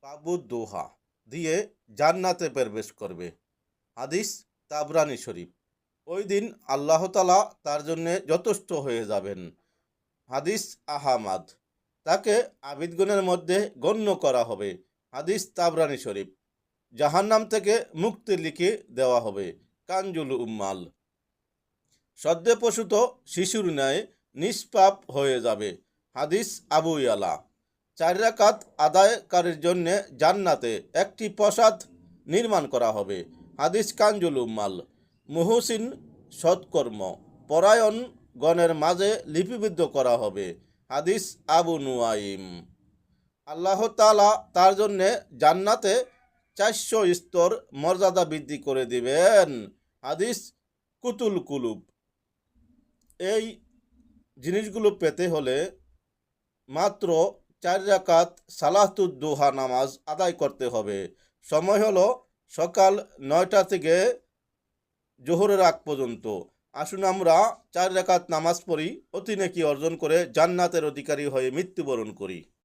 বাবুদ দোহা দিয়ে জান্নাতে প্রবেশ করবে। হাদিস তাবরানী শরীফ। ওই দিন আল্লাহ তাআলা তার জন্যে যথেষ্ট হয়ে যাবেন। হাদিস আহমাদ। তাকে আবিদগণের মধ্যে গণ্য করা হবে। হাদিস তাবরানী শরীফ। জাহান্নাম থেকে মুক্তি লিখে দেওয়া হবে। কানজুল উম্মাল। সদ্যপ্রসূত শিশুর ন্যায় নিষ্পাপ হয়ে যাবে। হাদিস আবু ইয়ালা। 4 রাকাত আদায়কারীর জন্য জান্নাতে একটি প্রাসাদ নির্মাণ করা হবে। হাদিস কানজুল উম্মাল। মুহসিন সৎকর্ম পরায়ণ গণের মাঝে লিপিবদ্ধ করা হবে। হাদিস আবু নুয়াইম। আল্লাহ তাআলা তার জন্য জান্নাতে 400 স্তর মর্যাদা বৃদ্ধি করে দিবেন। হাদিস কুতুল কুলুব। এই জিনিসগুলো পেতে হলে মাত্র 4 রাকাত সালাতুদ দুহা নামাজ আদায় করতে হবে। সময় হলো সকাল 9টা থেকে জোহরের আগ পর্যন্ত। আসুন আমরা 4 রাকাত নামাজ পড়ি, অতি নেকি অর্জন করে জান্নাতের অধিকারী হয়ে মৃত্যুবরণ করি।